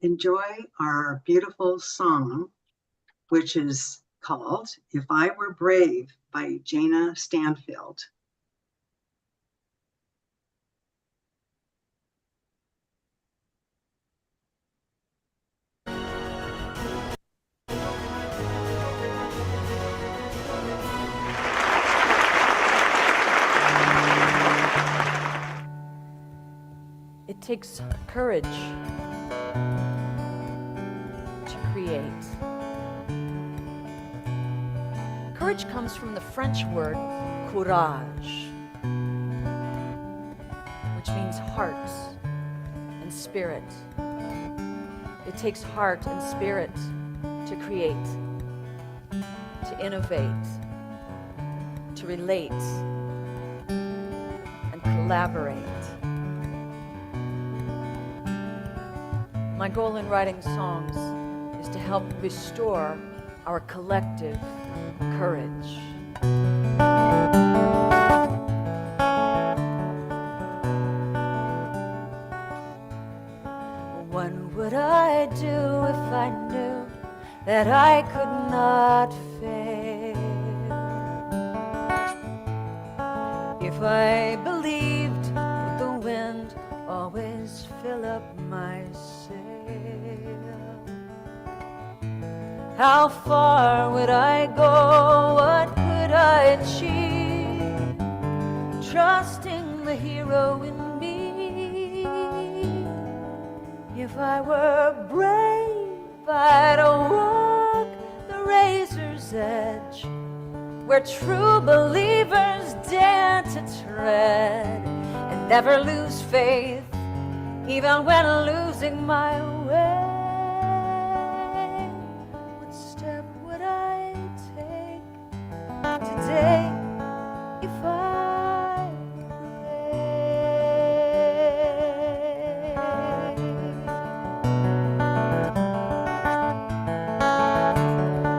enjoy our beautiful song, which is called If I Were Brave by Jana Stanfield. It takes courage to create. Courage comes from the French word courage, which means heart and spirit. It takes heart and spirit to create, to innovate, to relate, and collaborate. My goal in writing songs is to help restore our collective courage. What would I do if I knew that I could not fail? If I believed that the wind always fill up my sail? How far would I go? What could I achieve? Trusting the hero in me. If I were brave, I'd walk the razor's edge, where true believers dare to tread, and never lose faith, even when losing my way. What step would I take today if I were brave?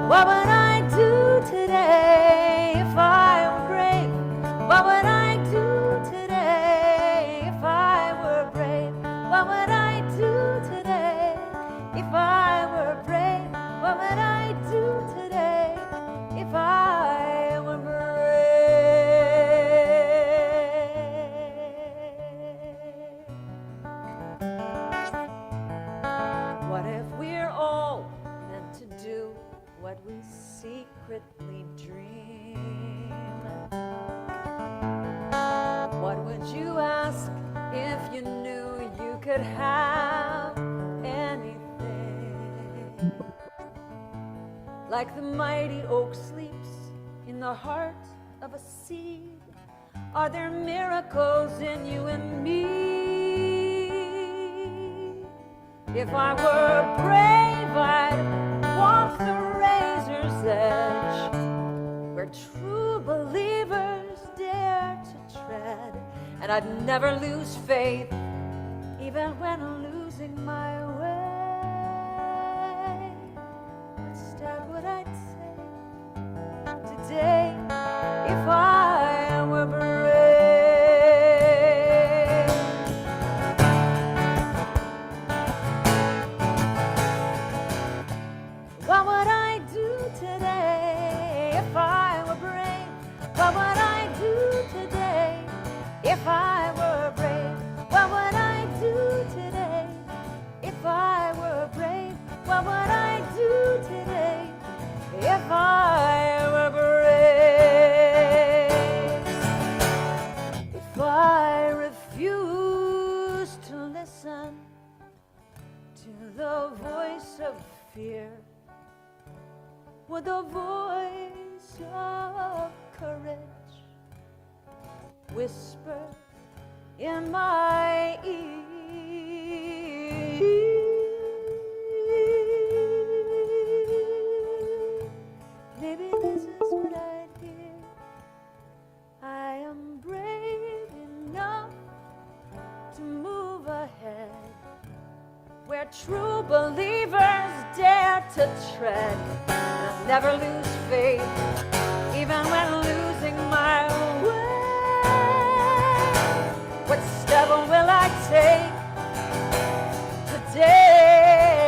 What would I do today if I were brave? What would I do today if I were brave? What would I do today if I were brave? What would I do today if I were brave? What if we're all meant to do what we secretly dream? What would you ask if you knew you could have anything? Like the mighty oak sleeps in the heart of a seed, are there miracles in you and me? If I were brave, I'd walk the razor's edge, where true believers dare to tread, and I'd never lose faith, even when losing my way. What step would I take today if I were brave? What would I do today if I were brave? What would I do today if I were brave? What would I do today if I were brave? What would I do today if I were brave? If I refuse to listen to the voice of fear, would the voice of courage whisper in my ear? Maybe this is what I'd hear. I am brave enough to move ahead, where true believers dare to tread, and never lose faith, even when losing my way. What step will I take today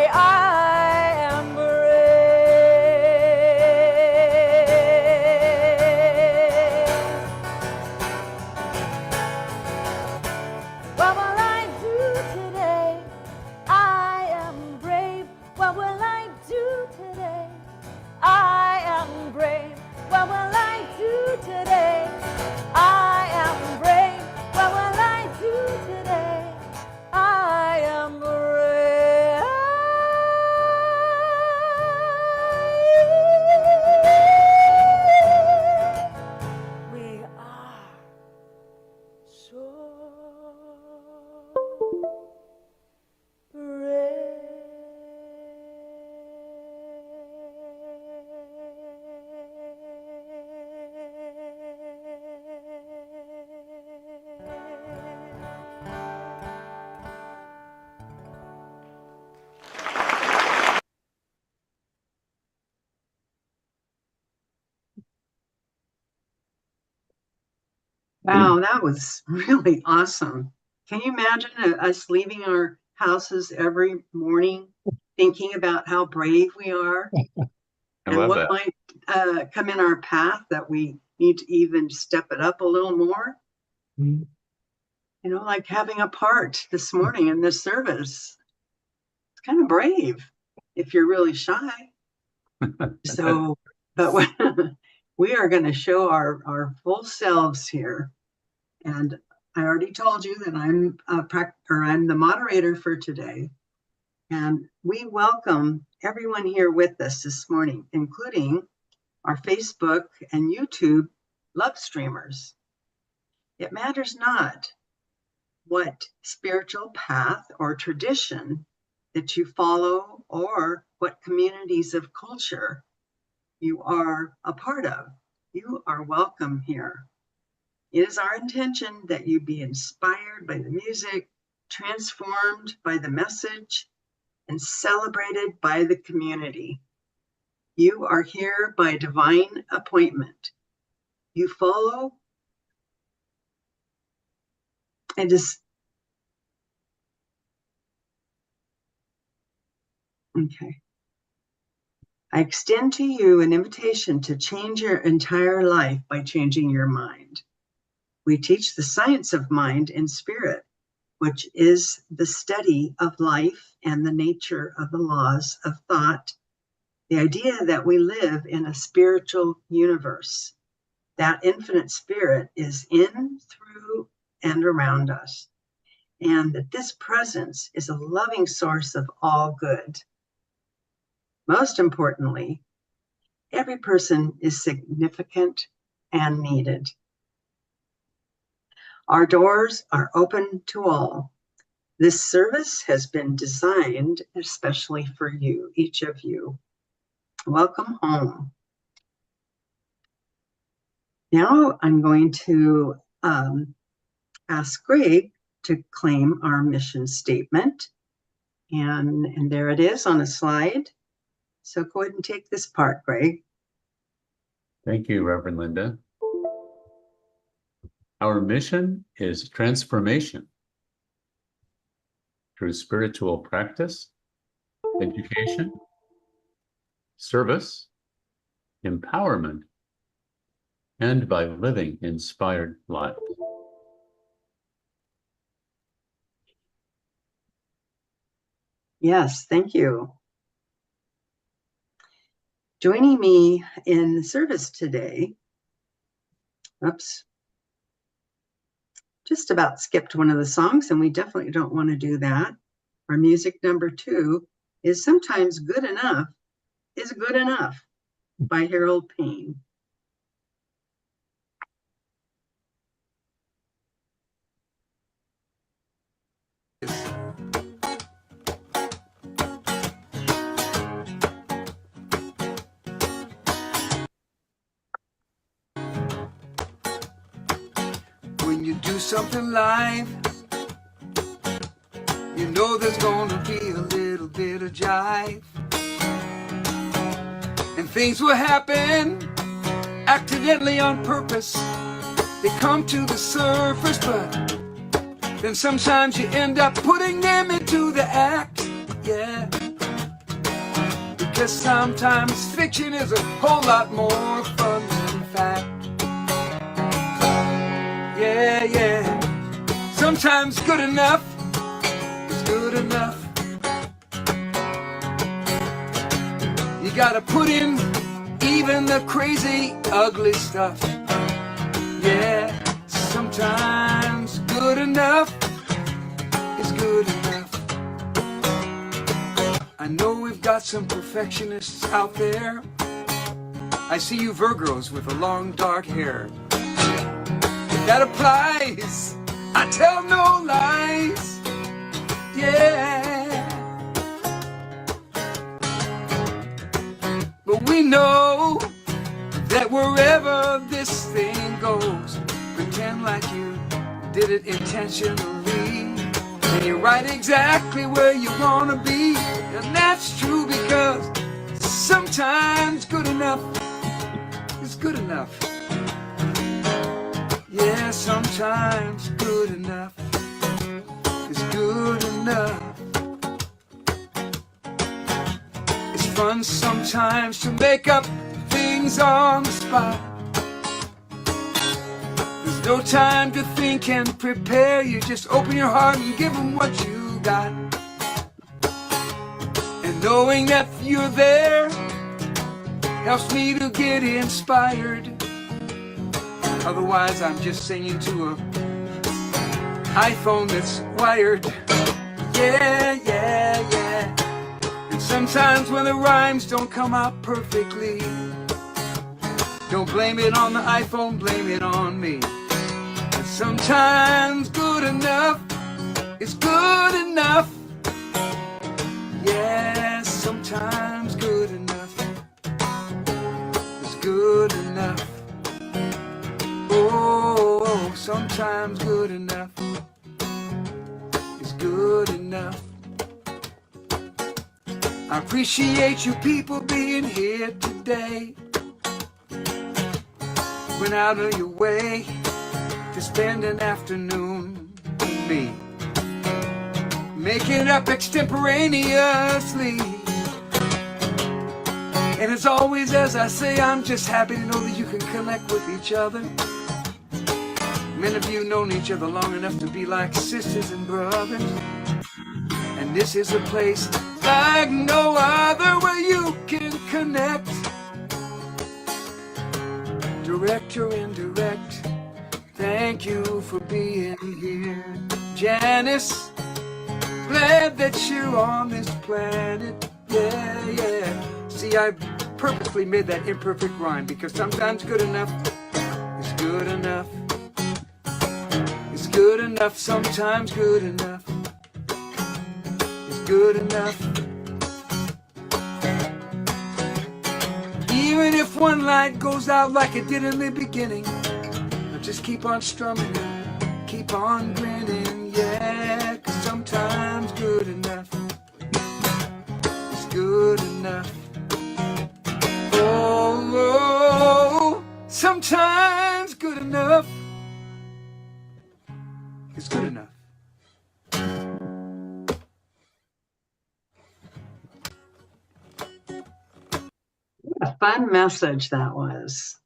Wow, that was really awesome. Can you imagine us leaving our houses every morning thinking about how brave we are I and love what that. might come in our path that we need to even step it up a little more? Mhm. You know, like having a part this morning in this service. It's kind of brave if you're really shy. So, but we are going to show our full selves here. And I already told you that I'm the moderator for today. And we welcome everyone here with us this morning, including our Facebook and YouTube love streamers. It matters not what spiritual path or tradition that you follow or what communities of culture you are a part of. You are welcome here. It is our intention that you be inspired by the music, transformed by the message, and celebrated by the community. You are here by divine appointment. You follow and just, okay. I extend to you an invitation to change your entire life by changing your mind. We teach the science of mind and spirit, which is the study of life and the nature of the laws of thought. The idea that we live in a spiritual universe, that infinite spirit is in, through, and around us, and that this presence is a loving source of all good. Most importantly, every person is significant and needed. Our doors are open to all. This service has been designed especially for you, each of you. Welcome home. Now I'm going to ask Greg to claim our mission statement. And there it is on a slide. So go ahead and take this part, Greg. Thank you, Reverend Linda. Our mission is transformation through spiritual practice, education, service, empowerment, and by living inspired lives. Yes, thank you. Joining me in the service today, just about skipped one of the songs, and we definitely don't want to do that. Our music number 2 is Sometimes Good Enough is Good Enough by Harold Payne. When you do something live, you know there's gonna be a little bit of jive, and things will happen accidentally on purpose. They come to the surface, but then sometimes you end up putting them into the act. Yeah, because sometimes fiction is a whole lot more fun than fact. Yeah, yeah. Sometimes good enough is good enough. You gotta put in even the crazy, ugly stuff. Yeah, sometimes good enough is good enough. I know we've got some perfectionists out there. I see you Virgos with the long dark hair. That applies, I tell no lies, yeah. But we know that wherever this thing goes, pretend like you did it intentionally, and you're right exactly where you wanna be. And that's true because sometimes good enough is good enough. Yeah, Yeah, sometimes good enough is good enough. It's fun sometimes to make up things on the spot. There's no time to think and prepare. You just open your heart and give them what you got. And knowing that you're there helps me to get inspired. Otherwise I'm just singing to a iPhone that's wired. Yeah, yeah, yeah. And sometimes when the rhymes don't come out perfectly, don't blame it on the iPhone, blame it on me. And sometimes good enough is good enough. Yeah, sometimes good enough is good enough. Oh, sometimes good enough is good enough. I appreciate you people being here today. Went out of your way to spend an afternoon with me, making up extemporaneously. And as always, as I say, I'm just happy to know that you can connect with each other. Many of you known each other long enough to be like sisters and brothers. And this is a place like no other where you can connect. Direct or indirect, thank you for being here. Janice, glad that you're on this planet. Yeah, yeah. See, I purposely made that imperfect rhyme because sometimes good enough is good enough. It's good enough, sometimes good enough is good enough. Even if one light goes out like it did in the beginning, I'll just keep on strumming, keep on grinning, yeah. 'Cause sometimes good enough is good enough. Oh, sometimes good enough is good enough. A fun message that was.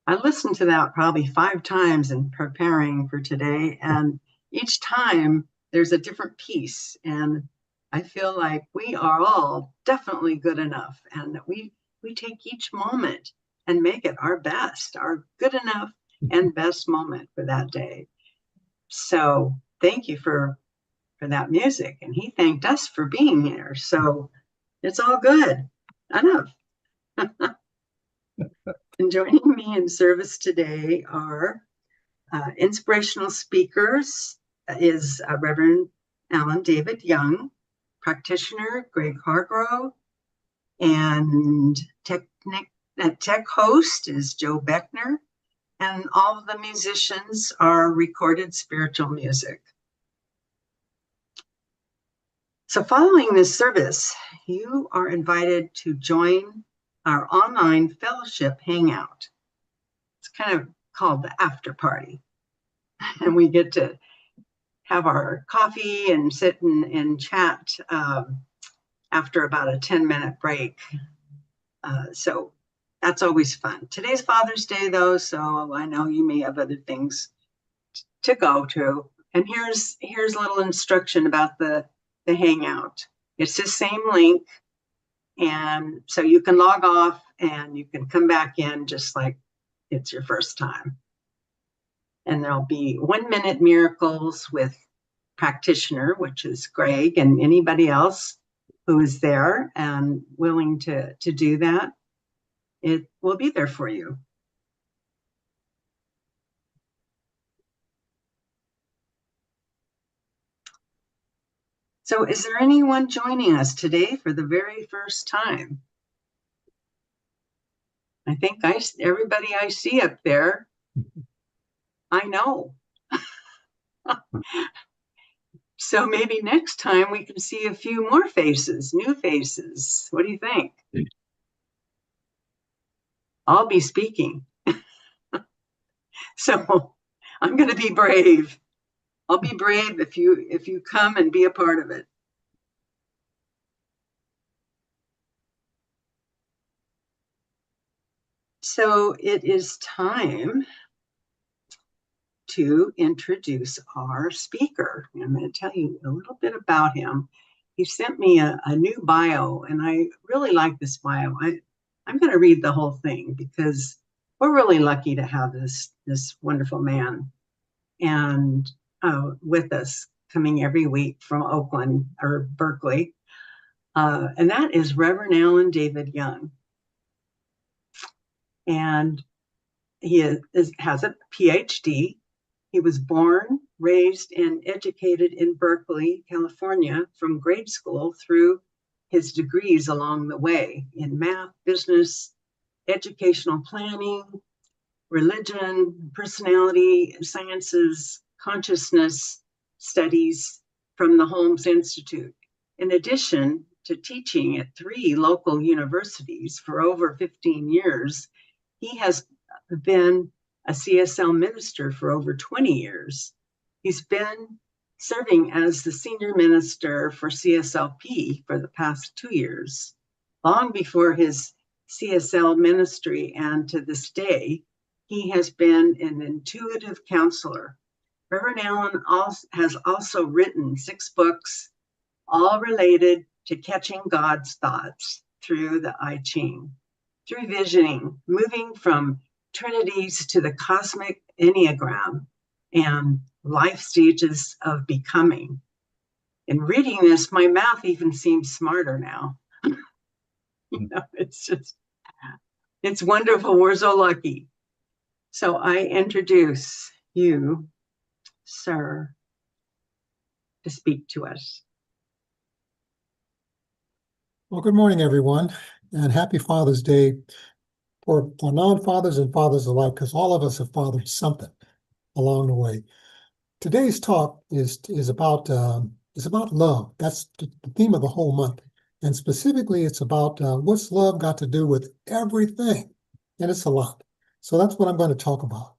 I listened to that probably 5 times in preparing for today, and each time there's a different piece, and I feel like we are all definitely good enough, and that we take each moment and make it our best, our good enough and best moment for that day. So thank you for that music, and he thanked us for being here, so it's all good. Enough. And joining me in service today are inspirational speakers is Reverend Alan David Young, practitioner Greg Hargrove, and tech host is Joe Beckner, and all of the musicians are recorded spiritual music. So following this service, you are invited to join our online fellowship hangout. It's kind of called the after party. And we get to have our coffee and sit and chat after about a 10-minute break. So that's always fun. Today's Father's Day though, so I know you may have other things to go to. And here's a little instruction about the hangout. It's the same link. And so you can log off and you can come back in just like it's your first time. And there'll be 1-minute miracles with practitioner, which is Greg, and anybody else who is there and willing to do that. It will be there for you. So is there anyone joining us today for the very first time? I think everybody I see up there, I know. So maybe next time we can see a few more faces, new faces. What do you think? I'll be speaking. So I'm going to be brave. I'll be brave if you come and be a part of it. So it is time to introduce our speaker. I'm going to tell you a little bit about him. He sent me a new bio, and I really like this bio. I'm going to read the whole thing because we're really lucky to have this wonderful man and with us coming every week from Oakland or Berkeley. And that is Reverend Alan David Young. And he has a PhD. He was born, raised, and educated in Berkeley, California, from grade school through his degrees along the way in math, business, educational planning, religion, personality sciences, consciousness studies from the Holmes Institute. In addition to teaching at 3 local universities for over 15 years, he has been a CSL minister for over 20 years. He's been serving as the senior minister for CSLP for the past 2 years. Long before his CSL ministry, and to this day, he has been an intuitive counselor. Reverend Allen has also written 6 books, all related to catching God's thoughts through the I Ching, through visioning, moving from trinities to the cosmic Enneagram, and life stages of becoming. In reading this, my math even seems smarter now. It's wonderful. We're so lucky. So I introduce you, sir, to speak to us. Well, good morning, everyone, and happy Father's Day for non-fathers and fathers alike, because all of us have fathered something along the way. Today's talk is about love. That's the theme of the whole month, and specifically, it's about what's love got to do with everything, and it's a lot. So that's what I'm going to talk about.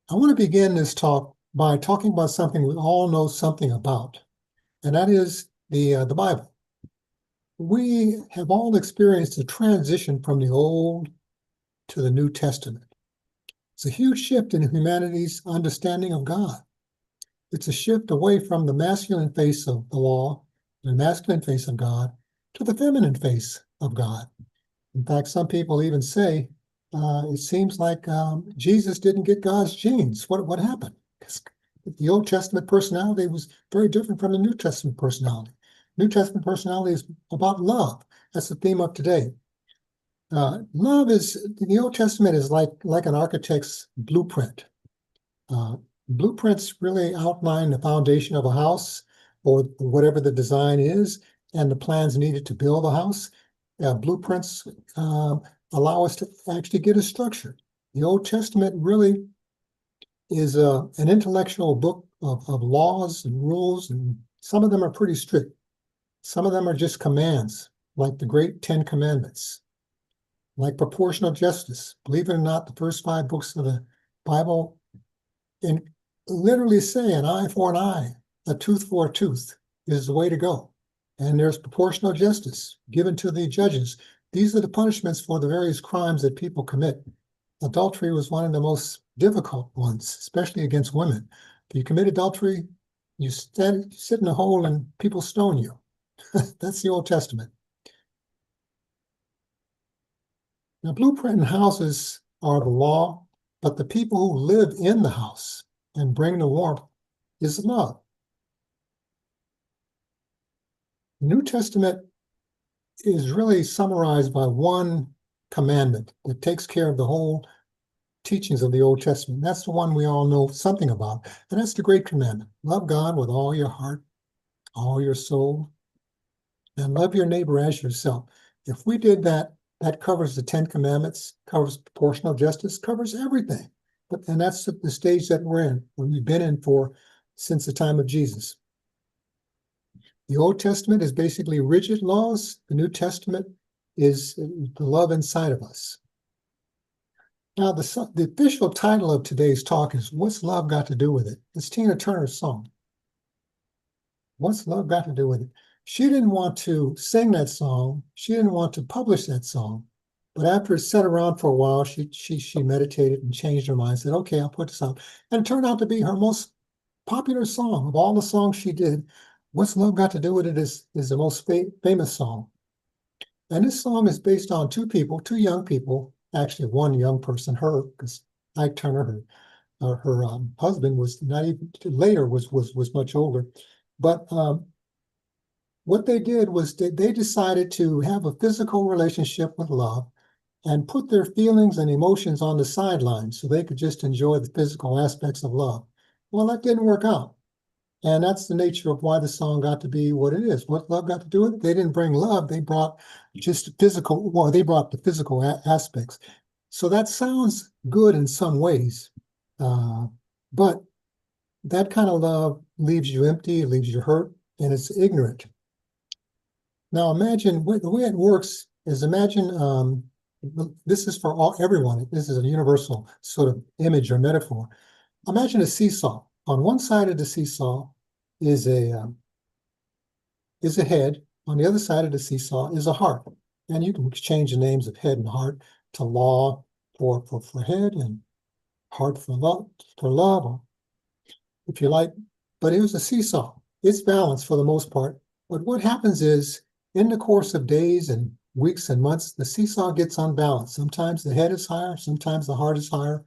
I want to begin this talk by talking about something we all know something about, and that is the Bible. We have all experienced a transition from the Old to the New Testament. It's a huge shift in humanity's understanding of God. It's a shift away from the masculine face of the law, the masculine face of God, to the feminine face of God. In fact, some people even say it seems like Jesus didn't get God's genes. What happened? Because the Old Testament personality was very different from the New Testament personality. New Testament personality is about love. That's the theme of today. Love is, the Old Testament is like an architect's blueprint. Blueprints really outline the foundation of a house or whatever the design is and the plans needed to build a house. Blueprints allow us to actually get a structure. The Old Testament really is an intellectual book of laws and rules, and some of them are pretty strict. Some of them are just commands, like the great 10 Commandments, like proportional justice. Believe it or not, the first 5 books of the Bible literally say an eye for an eye, a tooth for a tooth is the way to go. And there's proportional justice given to the judges. These are the punishments for the various crimes that people commit. Adultery was one of the most difficult ones, especially against women. If you commit adultery, you sit in a hole and people stone you. That's the Old Testament. Now, blueprint houses are the law, but the people who live in the house and bring the warmth is love. The New Testament is really summarized by one commandment that takes care of the whole teachings of the Old Testament. That's the one we all know something about, and that's the Great Commandment. Love God with all your heart, all your soul, and love your neighbor as yourself. If we did that, that covers the 10 Commandments, covers proportional justice, covers everything. And that's the stage that we're in, what we've been in for since the time of Jesus. The Old Testament is basically rigid laws. The New Testament is the love inside of us. Now, the official title of today's talk is What's Love Got to Do with It? It's Tina Turner's song. What's love got to do with it? She didn't want to sing that song. She didn't want to publish that song. But after it sat around for a while, she meditated and changed her mind, said, okay, I'll put this out. And it turned out to be her most popular song. Of all the songs she did, What's Love Got to Do with It is the most famous song. And this song is based on two young people, actually one young person, her, because Ike Turner, her husband was not even later was much older. But what they did was they decided to have a physical relationship with love and put their feelings and emotions on the sidelines so they could just enjoy the physical aspects of love. Well, that didn't work out. And that's the nature of why the song got to be what it is. What love got to do with it? They didn't bring love. They brought just physical, well, they brought the physical aspects. So that sounds good in some ways, but that kind of love leaves you empty, it leaves you hurt, and it's ignorant. Now imagine, the way it works is imagine, this is for everyone. This is a universal sort of image or metaphor. Imagine a seesaw. On one side of the seesaw is a head. On the other side of the seesaw is a heart. And you can change the names of head and heart to law for head and heart for love, or if you like. But it was a seesaw. It's balanced for the most part. But what happens is, in the course of days and weeks and months, the seesaw gets unbalanced. Sometimes the head is higher, sometimes the heart is higher,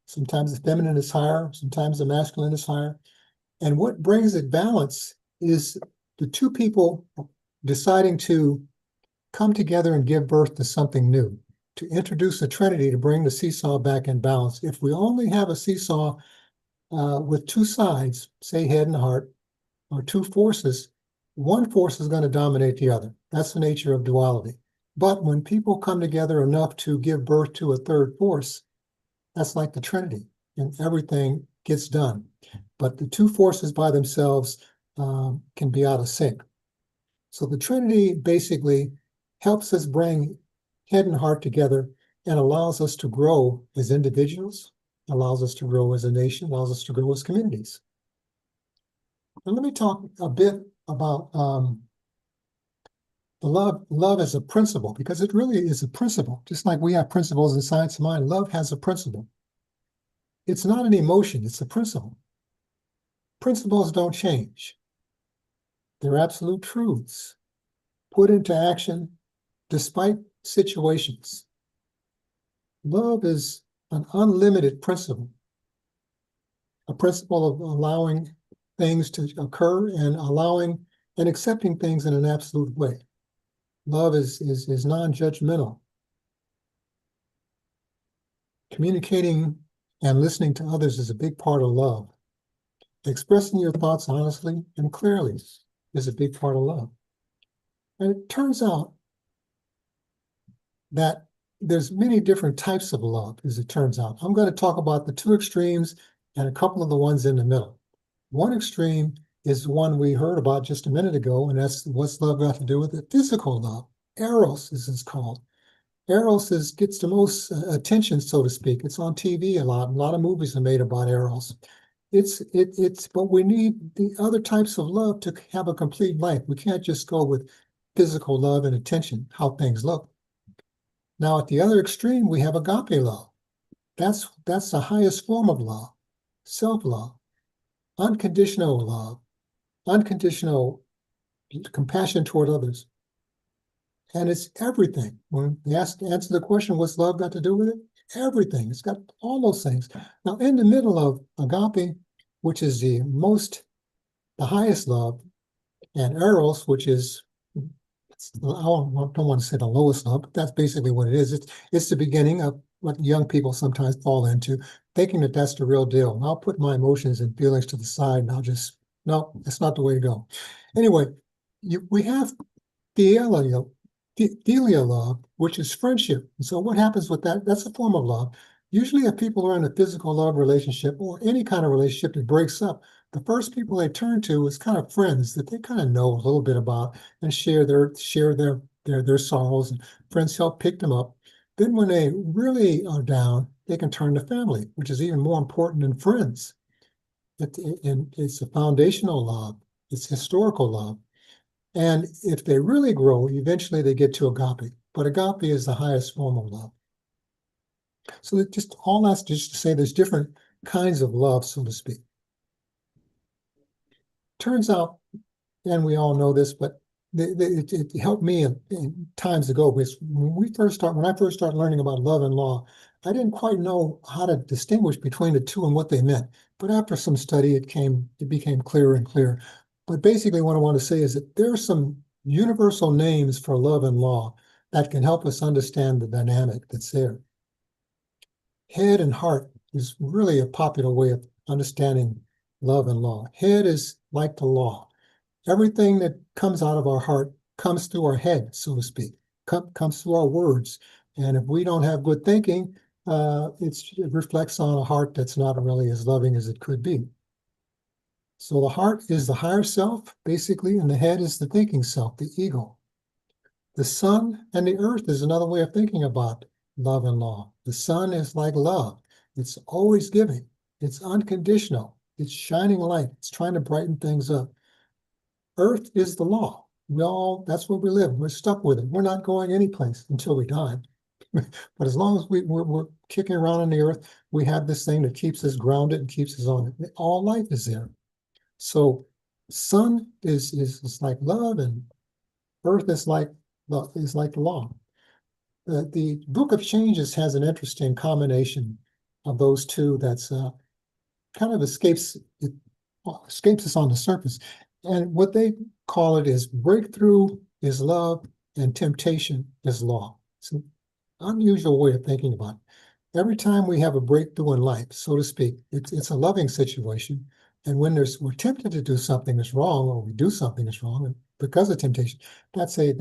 sometimes the feminine is higher, sometimes the masculine is higher. And what brings it balance is the two people deciding to come together and give birth to something new, to introduce a trinity to bring the seesaw back in balance. If we only have a seesaw with two sides, say head and heart, or two forces, one force is going to dominate the other. That's the nature of duality. But when people come together enough to give birth to a third force, that's like the Trinity, and everything gets done. But the two forces by themselves can be out of sync. So the Trinity basically helps us bring head and heart together and allows us to grow as individuals, allows us to grow as a nation, allows us to grow as communities. And let me talk a bit about the love as a principle, because it really is a principle. Just like we have principles in science of mind, love has a principle. It's not an emotion, it's a principle. Principles don't change. They're absolute truths put into action despite situations. Love is an unlimited principle, a principle of allowing things to occur and allowing and accepting things in an absolute way. Love is non-judgmental. Communicating and listening to others is a big part of love. Expressing your thoughts honestly and clearly is a big part of love. And it turns out that there's many different types of love, as it turns out. I'm going to talk about the two extremes and a couple of the ones in the middle. One extreme is one we heard about just a minute ago, and that's what's love got to do with it? Physical love. Eros, as it's called. Eros gets the most attention, so to speak. It's on TV a lot. A lot of movies are made about Eros. But we need the other types of love to have a complete life. We can't just go with physical love and attention, how things look. Now, at the other extreme, we have agape love. That's the highest form of love, self-love, unconditional love, unconditional compassion toward others. And it's everything. When you answer the question, what's love got to do with it? Everything. It's got all those things. Now, in the middle of agape, which is the highest love, and eros, which is, I don't want to say the lowest love, but that's basically what it is. It's the beginning of what young people sometimes fall into, thinking that that's the real deal. And I'll put my emotions and feelings to the side, and no, that's not the way to go. Anyway, we have philia love, which is friendship. And so what happens with that? That's a form of love. Usually if people are in a physical love relationship or any kind of relationship that breaks up, the first people they turn to is kind of friends that they kind of know a little bit about and share their sorrows, and friends help pick them up. Then when they really are down, they can turn to family, which is even more important than friends. It's a foundational love. It's historical love. And if they really grow, eventually they get to agape. But agape is the highest form of love. So that just all that's just to say there's different kinds of love, so to speak. Turns out, and we all know this, but it helped me in times ago, because when I first started learning about love and law, I didn't quite know how to distinguish between the two and what they meant. But after some study, it became clearer and clearer. But basically what I want to say is that there are some universal names for love and law that can help us understand the dynamic that's there. Head and heart is really a popular way of understanding love and law. Head is like the law. Everything that comes out of our heart comes through our head, so to speak, comes through our words. And if we don't have good thinking, it reflects on a heart that's not really as loving as it could be. So the heart is the higher self, basically, and the head is the thinking self, the ego. The sun and the earth is another way of thinking about love and law. The sun is like love. It's always giving. It's unconditional. It's shining light. It's trying to brighten things up. Earth is the law. That's where we live. We're stuck with it. We're not going anyplace until we die. But as long as we're kicking around on the earth, we have this thing that keeps us grounded and keeps us on it. All life is there. So sun is like love, and earth is like the law. The Book of Changes has an interesting combination of those two that's kind of escapes us on the surface. And what they call it is breakthrough is love and temptation is law. It's an unusual way of thinking about it. Every time we have a breakthrough in life, so to speak, it's a loving situation. And when we're tempted to do something that's wrong, or we do something that's wrong, and because of temptation, that's a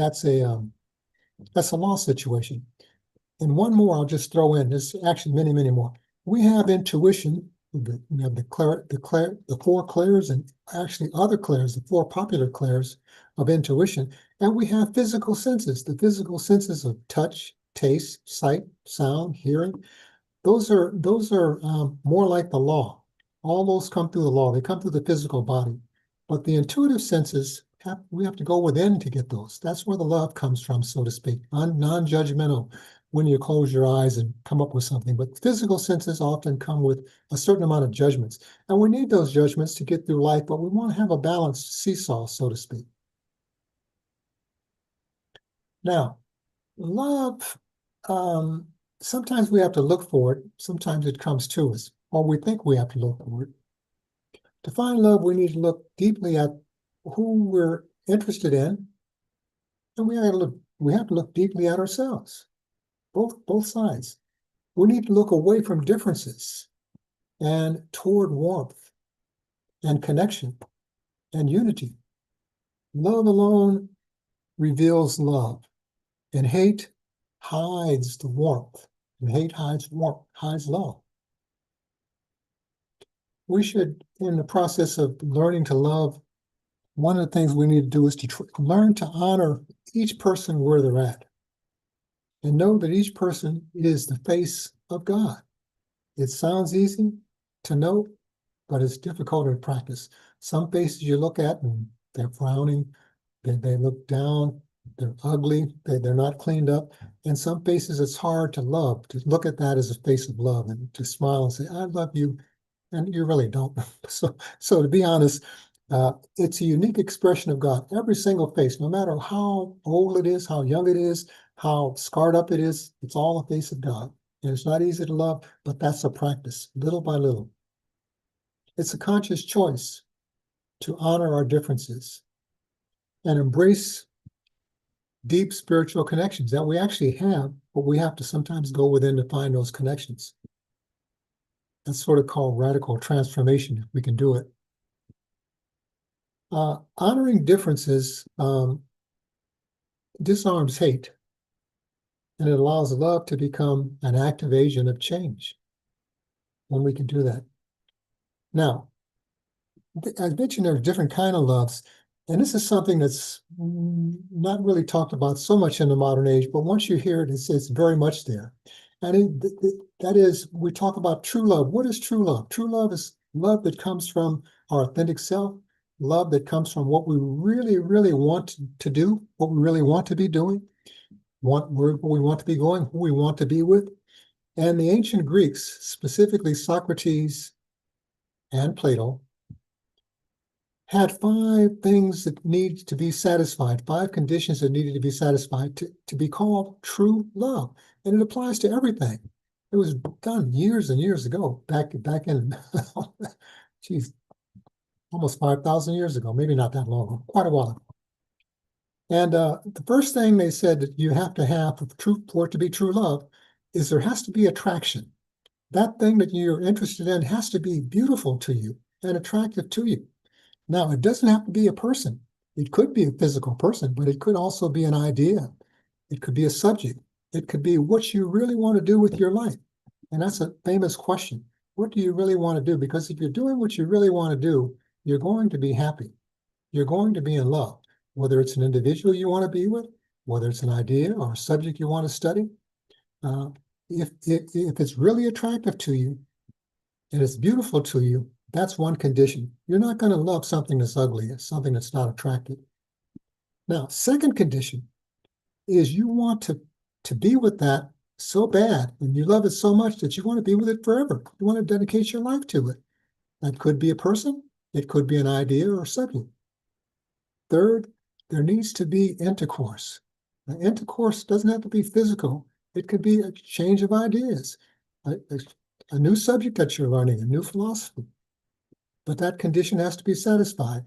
law situation. And one more I'll just throw in. There's actually many, many more. We have intuition. We have the four clairs, and actually other clairs, the four popular clairs of intuition. And we have physical senses, the physical senses of touch, taste, sight, sound, hearing. Those are more like the law. All those come through the law. They come through the physical body. But the intuitive senses, we have to go within to get those. That's where the love comes from, so to speak, non-judgmental, when you close your eyes and come up with something. But physical senses often come with a certain amount of judgments. And we need those judgments to get through life, but we want to have a balanced seesaw, so to speak. Now, love, sometimes we have to look for it. Sometimes it comes to us, or we think we have to look for it. To find love, we need to look deeply at who we're interested in, and we have to look deeply at ourselves, both sides. We need to look away from differences and toward warmth and connection and unity. Love alone reveals love, and hate hides the warmth, and hate hides love. We should, in the process of learning to love, one of the things we need to do is to learn to honor each person where they're at, and know that each person is the face of God. It sounds easy to know, but it's difficult in practice. Some faces you look at and they're frowning, they look down, they're ugly, they're not cleaned up. And some faces it's hard to love, to look at that as a face of love and to smile and say, I love you, and you really don't. So to be honest, it's a unique expression of God. Every single face, no matter how old it is, how young it is, how scarred up it is, it's all a face of God. And it's not easy to love, but that's a practice, little by little. It's a conscious choice to honor our differences and embrace deep spiritual connections that we actually have, but we have to sometimes go within to find those connections. That's sort of called radical transformation, if we can do it. Honoring differences disarms hate, and it allows love to become an active agent of change when we can do that. Now, I mentioned there are different kinds of loves. And this is something that's not really talked about so much in the modern age, but once you hear it, it's very much there. And that is, we talk about true love. What is true love? True love is love that comes from our authentic self, love that comes from what we really, really want to do, what we really want to be doing, where we want to be going, who we want to be with. And the ancient Greeks, specifically Socrates and Plato, had 5 things that need to be satisfied, 5 conditions that needed to be satisfied to be called true love. And it applies to everything. It was done years and years ago, back in, geez, almost 5,000 years ago, maybe not that long ago, quite a while ago. And the first thing they said that you have to have for it to be true love is there has to be attraction. That thing that you're interested in has to be beautiful to you and attractive to you. Now, it doesn't have to be a person. It could be a physical person, but it could also be an idea. It could be a subject. It could be what you really want to do with your life. And that's a famous question. What do you really want to do? Because if you're doing what you really want to do, you're going to be happy. You're going to be in love, whether it's an individual you want to be with, whether it's an idea or a subject you want to study. If it's really attractive to you and it's beautiful to you, that's one condition. You're not going to love something that's ugly, something that's not attractive. Now, second condition is you want to be with that so bad, and you love it so much that you want to be with it forever. You want to dedicate your life to it. That could be a person, it could be an idea or subject. Third, there needs to be intercourse. Now, intercourse doesn't have to be physical. It could be a exchange of ideas, a new subject that you're learning, a new philosophy. But that condition has to be satisfied.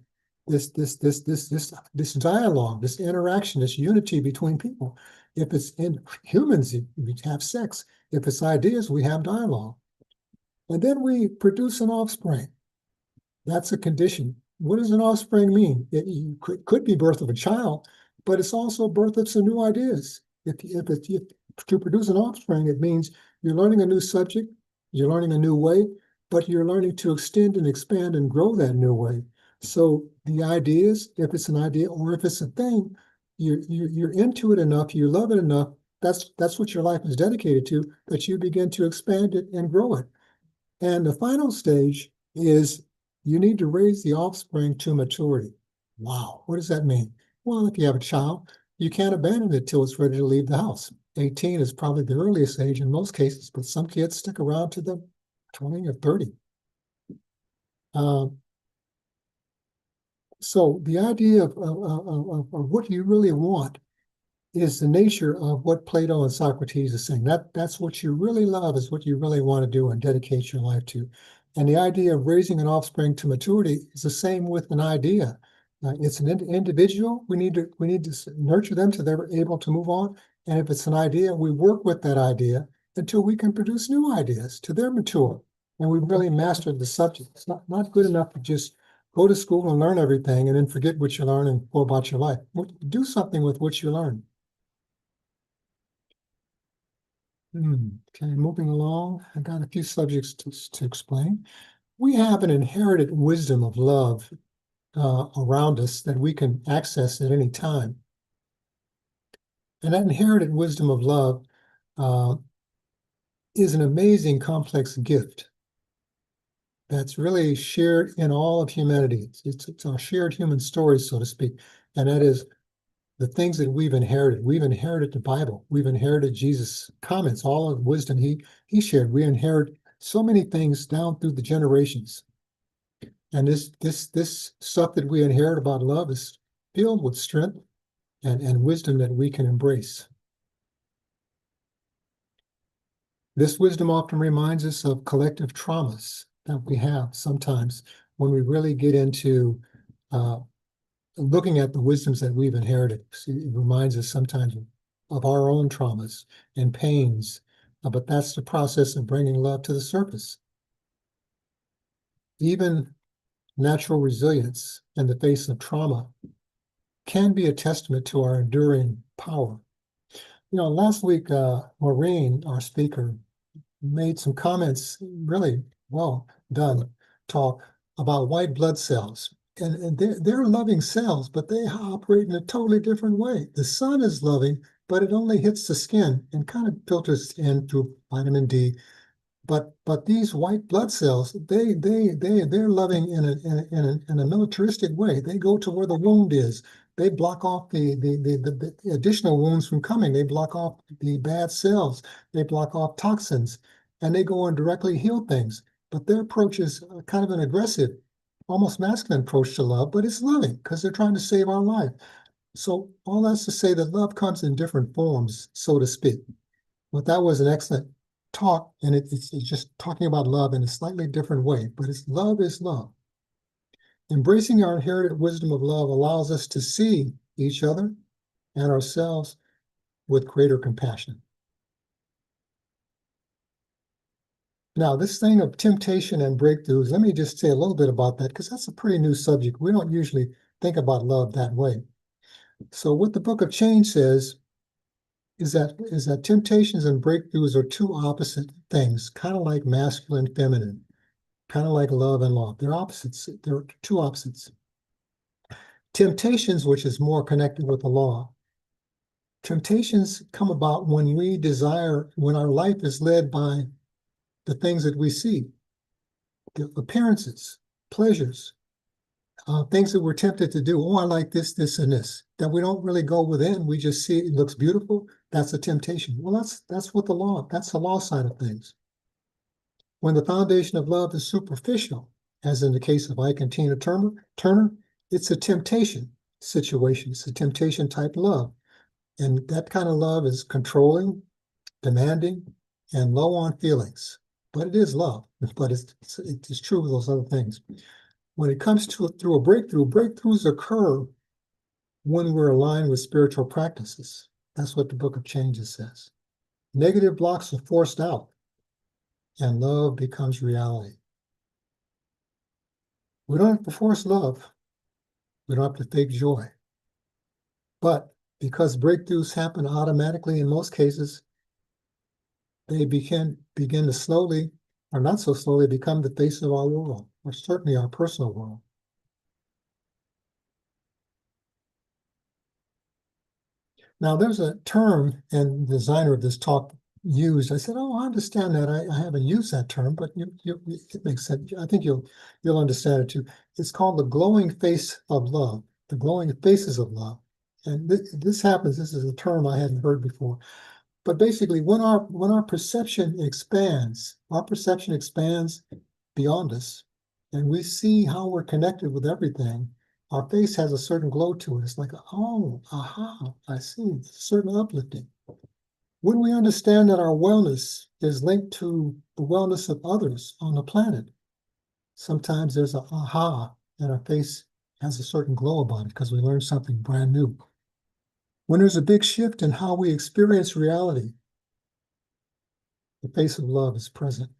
This dialogue, this interaction, this unity between people. If it's in humans, we have sex. If it's ideas, we have dialogue. And then we produce an offspring. That's a condition. What does an offspring mean? It could be birth of a child, but it's also birth of some new ideas. If to produce an offspring, it means you're learning a new subject, you're learning a new way, but you're learning to extend and expand and grow that new way. So the ideas, if it's an idea or if it's a thing, you're into it enough, you love it enough, that's what your life is dedicated to, that you begin to expand it and grow it. And the final stage is you need to raise the offspring to maturity. Wow, what does that mean? Well, if you have a child, you can't abandon it till it's ready to leave the house. 18 is probably the earliest age in most cases, but some kids stick around to the 20 or 30. So the idea of what you really want is the nature of what Plato and Socrates is saying. That's what you really love, is what you really want to do and dedicate your life to. And the idea of raising an offspring to maturity is the same with an idea. It's an individual. We need to nurture them till they're able to move on. And if it's an idea, we work with that idea until we can produce new ideas till they're mature. And we've really mastered the subject. It's not good enough to just go to school and learn everything and then forget what you learn and go about your life. Do something with what you learn. Okay, moving along. I got a few subjects to explain. We have an inherited wisdom of love around us that we can access at any time. And that inherited wisdom of love is an amazing complex gift that's really shared in all of humanity. It's our shared human story, so to speak. And that is the things that we've inherited. We've inherited the Bible. We've inherited Jesus' comments, all of the wisdom he shared. We inherit so many things down through the generations. And this stuff that we inherit about love is filled with strength and wisdom that we can embrace. This wisdom often reminds us of collective traumas that we have sometimes when we really get into looking at the wisdoms that we've inherited. It reminds us sometimes of our own traumas and pains, but that's the process of bringing love to the surface. Even natural resilience in the face of trauma can be a testament to our enduring power. You know, last week, Maureen, our speaker, made some comments, really well done talk about white blood cells and they're loving cells, but they operate in a totally different way. The sun is loving, but it only hits the skin and kind of filters in through vitamin D. But these white blood cells, they're loving in a militaristic way. They go to where the wound is. They block off the additional wounds from coming. They block off the bad cells. They block off toxins, and they go and directly heal things. But their approach is kind of an aggressive, almost masculine approach to love, but it's loving because they're trying to save our life. So all that's to say that love comes in different forms, so to speak. But that was an excellent talk, and it's just talking about love in a slightly different way, but love is love. Embracing our inherited wisdom of love allows us to see each other and ourselves with greater compassion. Now, this thing of temptation and breakthroughs, let me just say a little bit about that, because that's a pretty new subject. We don't usually think about love that way. So what the Book of Change says is that temptations and breakthroughs are two opposite things, kind of like masculine and feminine, kind of like love and law. They're opposites. They're two opposites. Temptations, which is more connected with the law. Temptations come about when we desire, when our life is led by the things that we see, the appearances, pleasures, things that we're tempted to do. Oh, I like this, this, and this. That we don't really go within. We just see it looks beautiful. That's a temptation. Well, that's what that's the law side of things. When the foundation of love is superficial, as in the case of Ike and Tina Turner, it's a temptation situation. It's a temptation type love. And that kind of love is controlling, demanding, and low on feelings. But it is love, but it's true with those other things. When it comes to through a breakthrough, breakthroughs occur when we're aligned with spiritual practices. That's what the Book of Changes says. Negative blocks are forced out, and love becomes reality. We don't have to force love. We don't have to fake joy. But because breakthroughs happen automatically in most cases, they begin to slowly, or not so slowly, become the face of our world, or certainly our personal world. Now, there's a term, and the designer of this talk used. I said, "Oh, I understand that. I haven't used that term, but it makes sense. I think you'll understand it too. It's called the glowing face of love, the glowing faces of love." And this happens. This is a term I hadn't heard before. But basically, when our perception expands beyond us, and we see how we're connected with everything, our face has a certain glow to it. It's like, oh, aha, I see. It's a certain uplifting. When we understand that our wellness is linked to the wellness of others on the planet, sometimes there's a aha, and our face has a certain glow about it because we learned something brand new. When there's a big shift in how we experience reality, the face of love is present,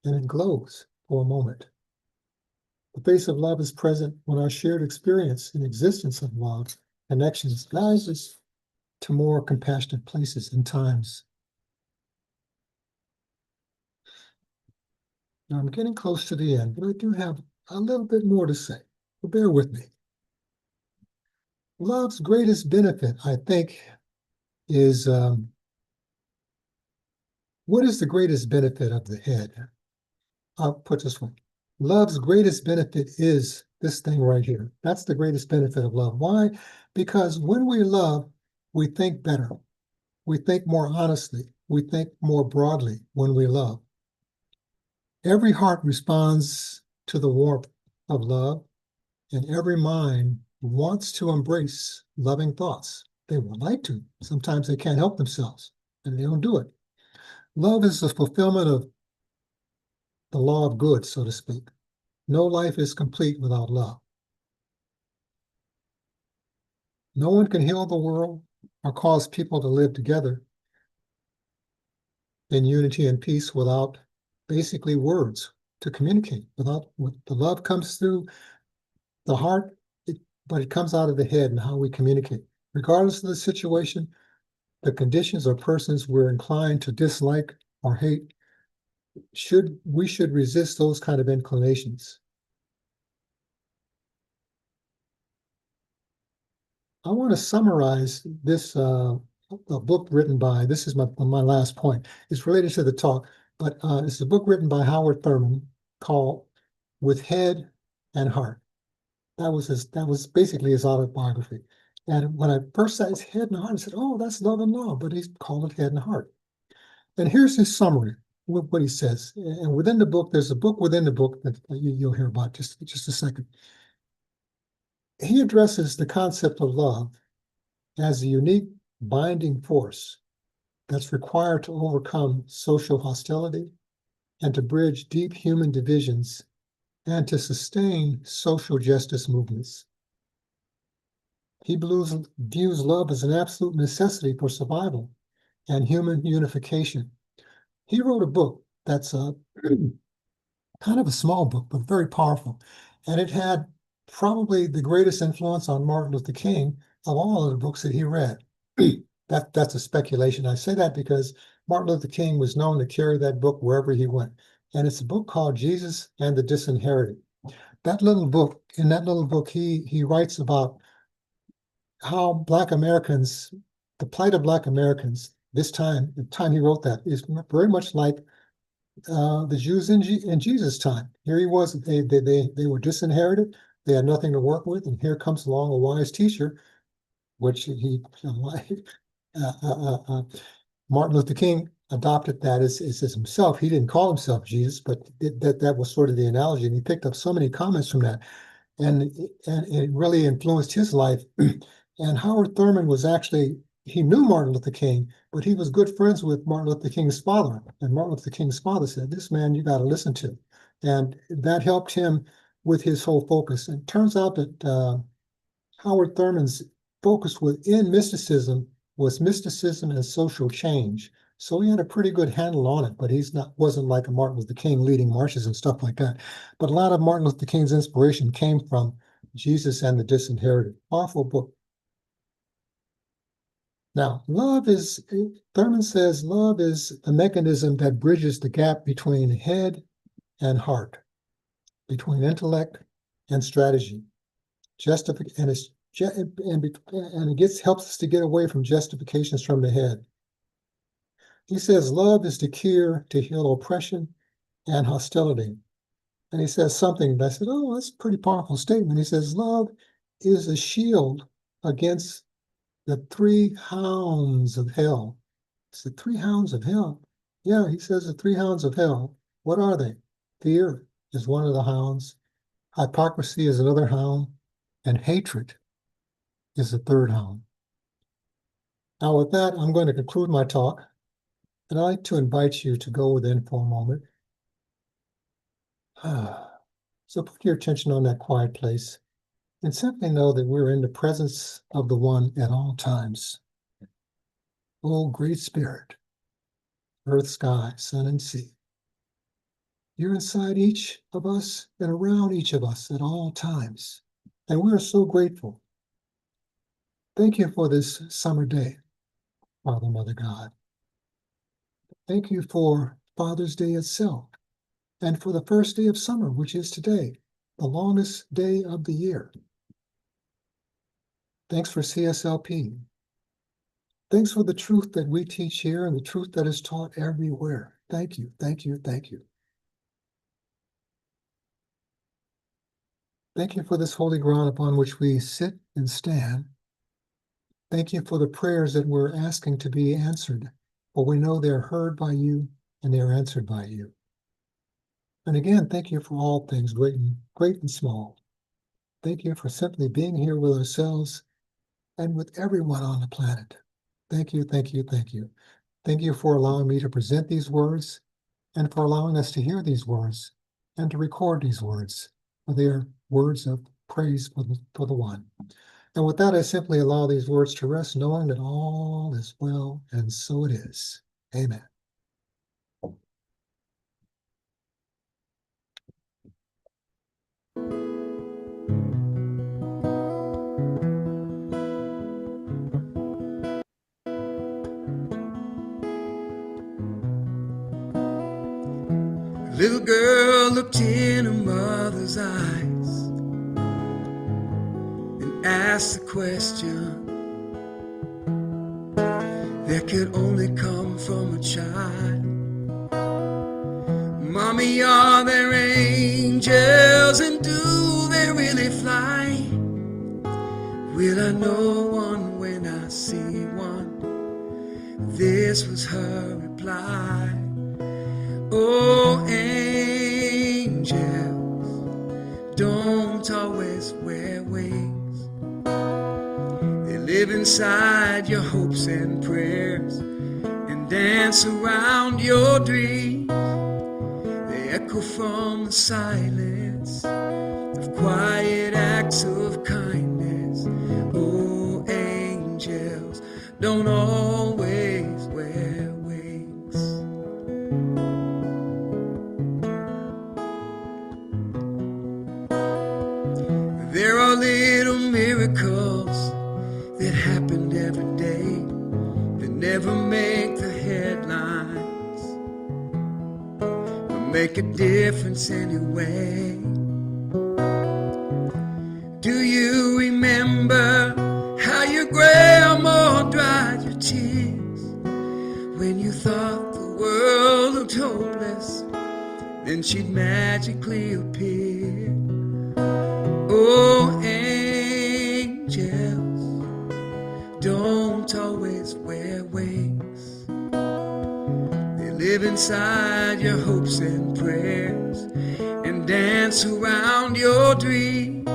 and it glows for a moment. The face of love is present when our shared experience and existence of love connections guides us to more compassionate places and times. Now I'm getting close to the end, but I do have a little bit more to say, so bear with me. Love's greatest benefit, I think, is what is the greatest benefit of the head? I'll put this one. Love's greatest benefit is this thing right here. That's the greatest benefit of love. Why? Because when we love, we think better. We think more honestly. We think more broadly when we love. Every heart responds to the warmth of love, and every mind wants to embrace loving thoughts. They would like to. Sometimes they can't help themselves, and they don't do it. Love is the fulfillment of the law of good, so to speak. No life is complete without love. No one can heal the world or cause people to live together in unity and peace without basically words to communicate. Without the love comes through the heart, but it comes out of the head and how we communicate. Regardless of the situation, the conditions or persons we're inclined to dislike or hate, we should resist those kind of inclinations. I want to summarize this a book written by, this is my last point. It's related to the talk, but it's a book written by Howard Thurman called With Head and Heart. That was basically his autobiography. And when I first saw his head and heart, I said, oh, that's love and law, but he's called it head and heart. And here's his summary, what he says. And within the book, there's a book within the book that you'll hear about just a second. He addresses the concept of love as a unique binding force that's required to overcome social hostility and to bridge deep human divisions and to sustain social justice movements. He views love as an absolute necessity for survival and human unification. He wrote a book that's kind of a small book, but very powerful. And it had probably the greatest influence on Martin Luther King of all of the books that he read. That's a speculation. I say that because Martin Luther King was known to carry that book wherever he went. And it's a book called Jesus and the Disinherited. In that little book, he writes about how Black Americans, the plight of Black Americans, the time he wrote that, is very much like the Jews in Jesus' time. Here he was, they were disinherited, they had nothing to work with, and here comes along a wise teacher, which Martin Luther King adopted that as himself. He didn't call himself Jesus, but that was sort of the analogy, and he picked up so many comments from that, and it really influenced his life. And Howard Thurman was actually, he knew Martin Luther King, but he was good friends with Martin Luther King's father. And Martin Luther King's father said, this man you got to listen to. And that helped him with his whole focus. And it turns out that Howard Thurman's focus within mysticism was mysticism and social change. So he had a pretty good handle on it, but wasn't like a Martin Luther King leading marches and stuff like that. But a lot of Martin Luther King's inspiration came from Jesus and the Disinherited. Powerful book. Now, Thurman says love is the mechanism that bridges the gap between head and heart, between intellect and strategy. And it helps us to get away from justifications from the head. He says love is the cure to heal oppression and hostility. And he says something that I said, oh, that's a pretty powerful statement. He says love is a shield against the three hounds of hell. It's the three hounds of hell. Yeah, he says the three hounds of hell. What are they? Fear is one of the hounds. Hypocrisy is another hound. And hatred is the third hound. Now with that, I'm going to conclude my talk. And I'd like to invite you to go within for a moment. So put your attention on that quiet place. And simply know that we're in the presence of the One at all times. Oh, great Spirit, earth, sky, sun, and sea. You're inside each of us and around each of us at all times. And we're so grateful. Thank you for this summer day, Father, Mother, God. Thank you for Father's Day itself and for the first day of summer, which is today, the longest day of the year. Thanks for CSLP. Thanks for the truth that we teach here and the truth that is taught everywhere. Thank you, thank you, thank you. Thank you for this holy ground upon which we sit and stand. Thank you for the prayers that we're asking to be answered, for we know they're heard by you and they're answered by you. And again, thank you for all things, great and small. Thank you for simply being here with ourselves and with everyone on the planet. Thank you, thank you, thank you. Thank you for allowing me to present these words and for allowing us to hear these words and to record these words, for their words of praise for the One. And with that, I simply allow these words to rest, knowing that all is well, and so it is. Amen. Little girl looked in her mother's eyes and asked the question that could only come from a child. Mommy, are there angels, and do they really fly? Will I know one when I see one? This was her reply. Oh, angels don't always wear wings. They live inside your hopes and prayers and dance around your dreams. They echo from the silence of quiet acts of kindness. Oh, angels don't always wear wings. There are little miracles that happened every day that never make the headlines, but make a difference anyway. Do you remember how your grandma dried your tears when you thought the world looked hopeless? Then she'd magically appear. Oh, angels don't always wear wings. They live inside your hopes and prayers and dance around your dreams.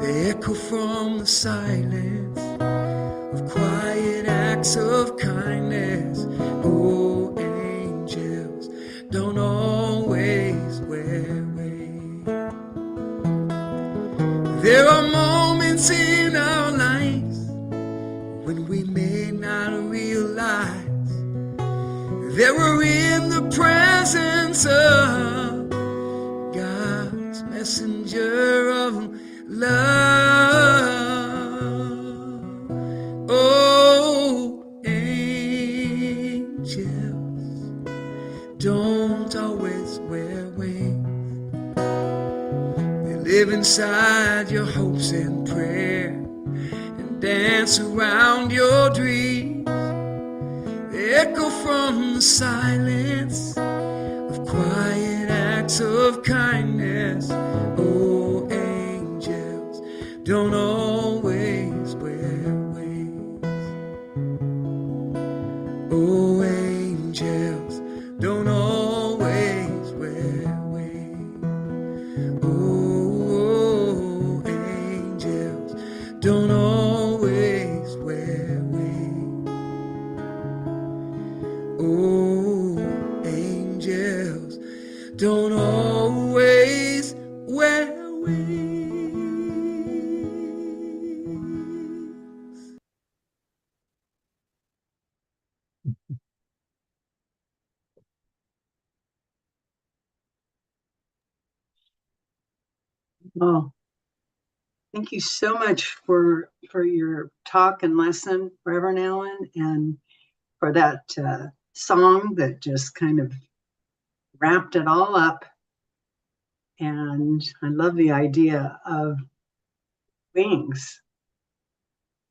They echo from the silence of quiet acts of kindness. Oh, angels don't always wear wings. There are moments in our lives when we may not realize that we're in the presence of God's messenger of love. Oh, angels don't always wear wings. They live inside your hopes and prayer and dance around your dreams. They echo from the silence of quiet acts of kindness. Oh, angels don't always wear wings. Oh, angels don't always wear wings. Oh, angels don't always wear wings. Oh, angels don't always wear wings. Oh, thank you so much for your talk and lesson, Reverend Allen, and for that song that just kind of wrapped it all up. And I love the idea of wings.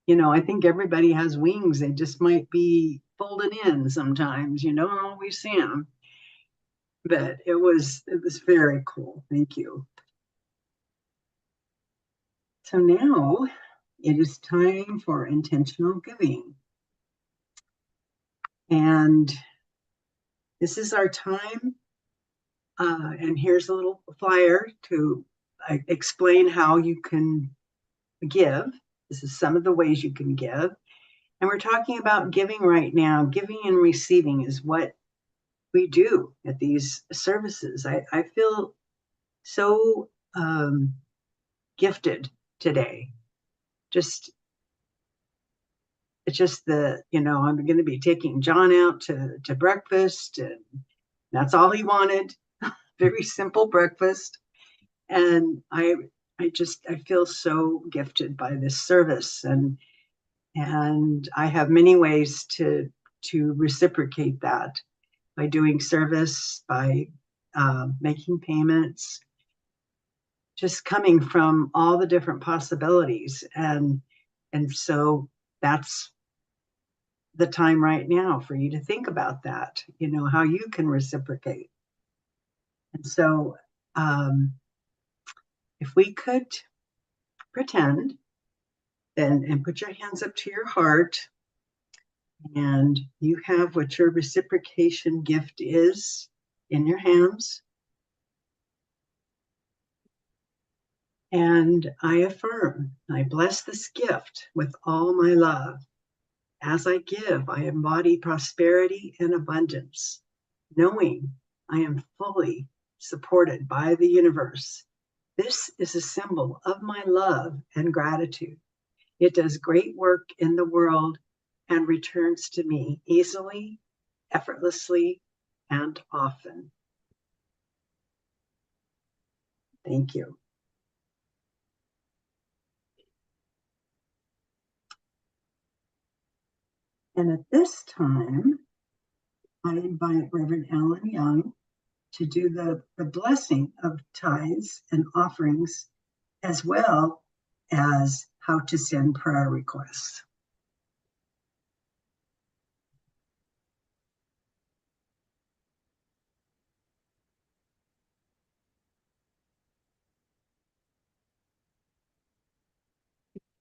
You know, I think everybody has wings. They just might be folded in sometimes. You don't always see them. But it was very cool. Thank you. So now it is time for intentional giving. And this is our time. And here's a little flyer to explain how you can give. This is some of the ways you can give. And we're talking about giving right now. Giving and receiving is what we do at these services. I feel so gifted today. It's just I'm going to be taking John out to breakfast, and that's all he wanted. Very simple breakfast. And I feel so gifted by this service, and I have many ways to reciprocate that by doing service, by making payments, just coming from all the different possibilities. And so that's the time right now for you to think about that, how you can reciprocate. And so if we could pretend and put your hands up to your heart, and you have what your reciprocation gift is in your hands. And I affirm, I bless this gift with all my love. As I give, I embody prosperity and abundance, knowing I am fully supported by the universe. This is a symbol of my love and gratitude. It does great work in the world and returns to me easily, effortlessly, and often. Thank you. And at this time, I invite Reverend Alan Young to do the blessing of tithes and offerings, as well as how to send prayer requests.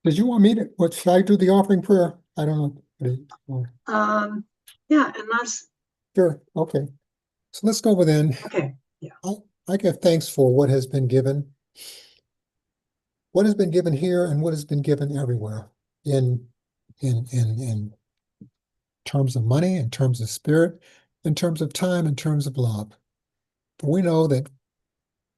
Did you want me to, what, should I do the offering prayer? I don't know. Yeah, unless, Sure, okay. So let's go within. okay, yeah. I give thanks for what has been given here and what has been given everywhere in terms of money, in terms of spirit, in terms of time, in terms of love. For we know that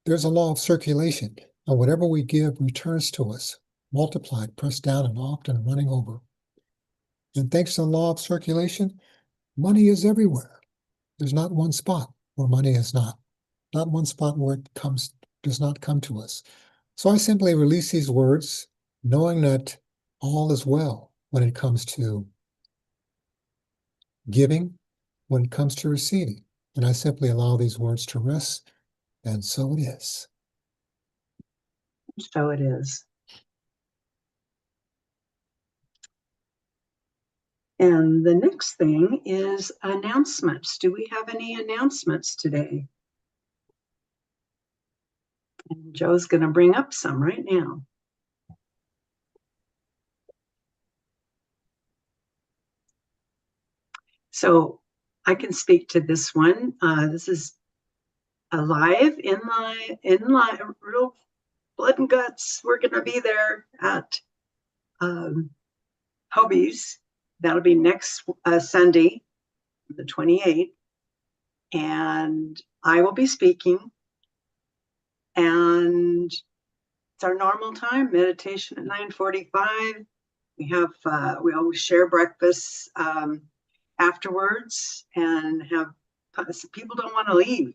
there's a law of circulation, and whatever we give returns to us, multiplied, pressed down, and often running over. And thanks to the law of circulation, money is everywhere. There's not one spot where money is not one spot where it does not come to us. So I simply release these words, knowing that all is well when it comes to giving, when it comes to receiving. And I simply allow these words to rest, and so it is. So it is. And the next thing is announcements. Do we have any announcements today? And Joe's going to bring up some right now. So I can speak to this one. This is alive in real blood and guts. We're going to be there at Hobie's. That'll be next Sunday, the 28th. And I will be speaking. And it's our normal time, meditation at 9:45. We always share breakfast afterwards, and people don't want to leave.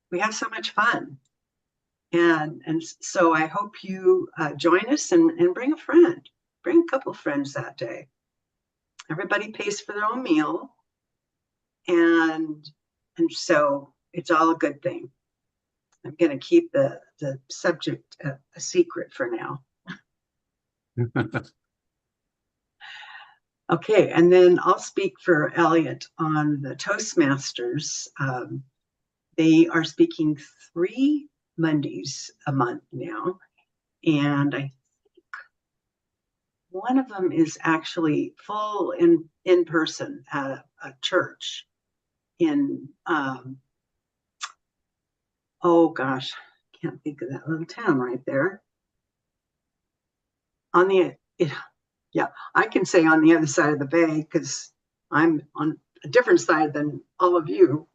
We have so much fun. And so I hope you join us and bring a friend. Bring a couple friends that day. Everybody pays for their own meal. And so it's all a good thing. I'm going to keep the subject a secret for now. Okay, and then I'll speak for Elliot on the Toastmasters. They are speaking 3 Mondays a month now, and I think one of them is actually full in person at a church in oh gosh, can't think of that little town right there. Yeah, I can say on the other side of the bay because I'm on a different side than all of you.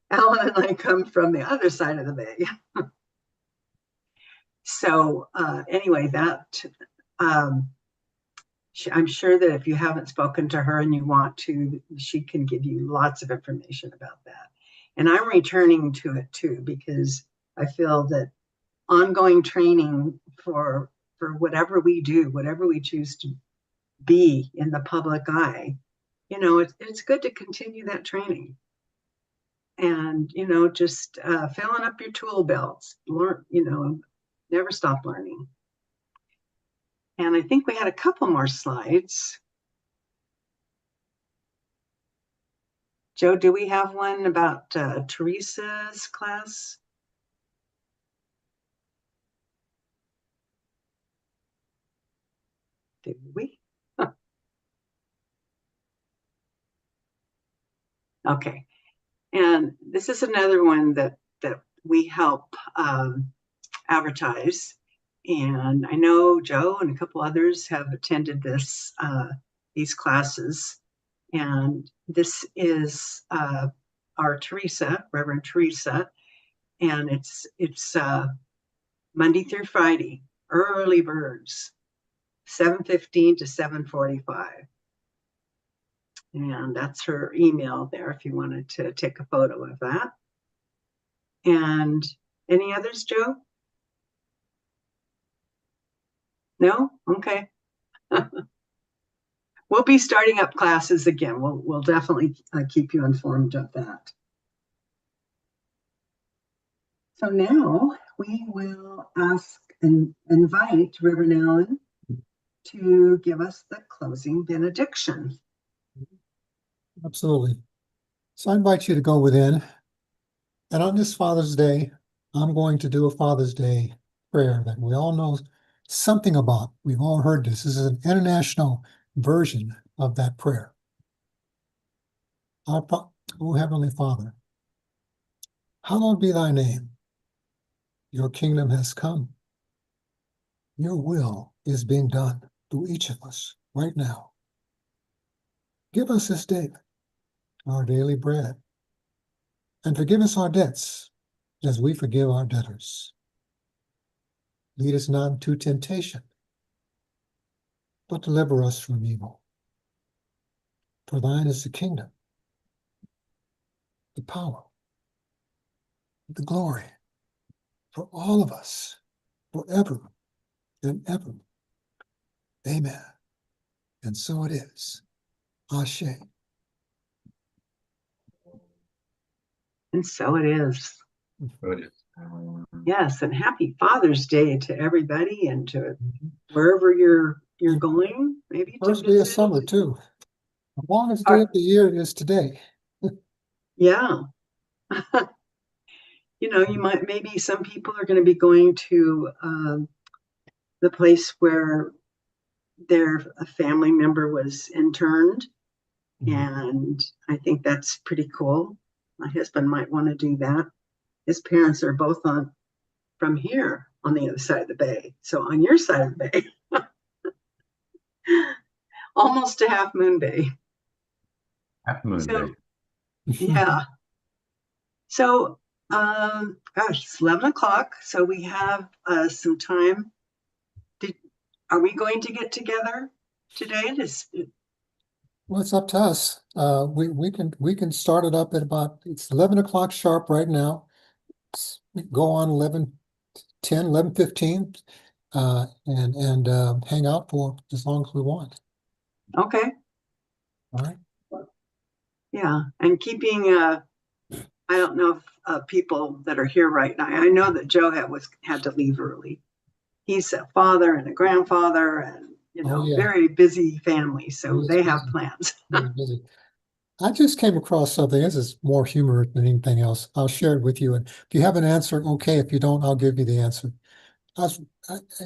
Alan and I come from the other side of the bay. So anyway, I'm sure that if you haven't spoken to her and you want to, she can give you lots of information about that. And I'm returning to it too, because I feel that ongoing training for whatever we do, whatever we choose to be in the public eye, it's good to continue that training. and just filling up your tool belts. Learn, never stop learning. And I think we had a couple more slides. Joe, do we have one about Teresa's class? Did we? Okay. And this is another one that we help advertise. And I know Joe and a couple others have attended these classes. And this is our Teresa, Reverend Teresa, and it's Monday through Friday, early birds, 7:15 to 7:45. And that's her email there if you wanted to take a photo of that. And any others, Joe? No? Okay. We'll be starting up classes again. We'll definitely keep you informed of that. So now we will ask and invite Reverend Allen to give us the closing benediction. Absolutely. So I invite you to go within. And on this Father's Day, I'm going to do a Father's Day prayer that we all know something about. We've all heard this. This is an international version of that prayer. O Heavenly Father, hallowed be thy name. Your kingdom has come. Your will is being done through each of us right now. Give us this day our daily bread, and forgive us our debts as we forgive our debtors. Lead us not into temptation, but deliver us from evil. For thine is the kingdom, the power, the glory, for all of us, forever and ever. Amen. And so it is. Ashe. And so it is. So it is. Yes, and happy Father's Day to everybody and to wherever you're going. Maybe First to day of visit. summer, too. The longest day of the year is today. Yeah. Maybe some people are going to be going to the place where a family member was interned. And I think that's pretty cool. My husband might want to do that. His parents are both from here on the other side of the bay. So on your side of the bay, almost to Half Moon Bay. Half Moon Day. Yeah. So, gosh, it's 11 o'clock. So we have some time. Are we going to get together today? Well, it's up to us. We can start it up at it's 11 o'clock sharp right now. We can go on 11:10, 11:15, and hang out for as long as we want. Okay. All right. Yeah, and keeping I don't know if people that are here right now. I know that Joe had to leave early. He's a father and a grandfather, and Oh, yeah. very busy family. So He is they have busy. plans. Very busy. I just came across something. This is more humor than anything else. I'll share it with you. And if you have an answer, okay. If you don't, I'll give you the answer. I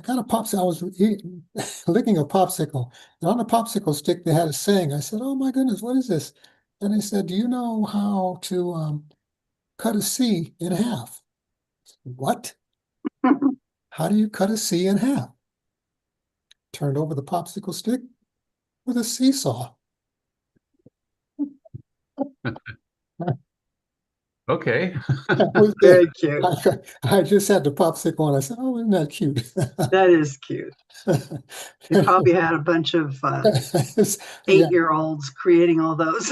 got a popsicle. I was licking a popsicle, and on the popsicle stick they had a saying. I said, "Oh my goodness, what is this?" And they said, "Do you know how to cut a C in half?" What? How do you cut a C in half? Turned over the popsicle stick with a seesaw. Okay. That was Very it. cute. I just had the popsicle and I said, "Oh, isn't that cute?" That is cute. They probably had a bunch of Yeah. 8-year-olds creating all those.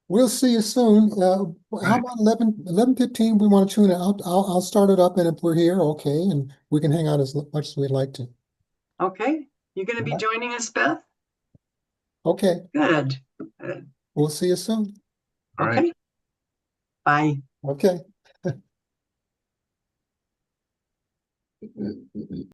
We'll see you soon. How Right. about 11:15? We want to tune it out. I'll start it up, and if we're here, okay, and we can hang out as much as we'd like to. Okay. You're going to be Right. joining us, Beth? Okay. Good. Good. We'll see you soon. All right. Okay. Bye. Okay.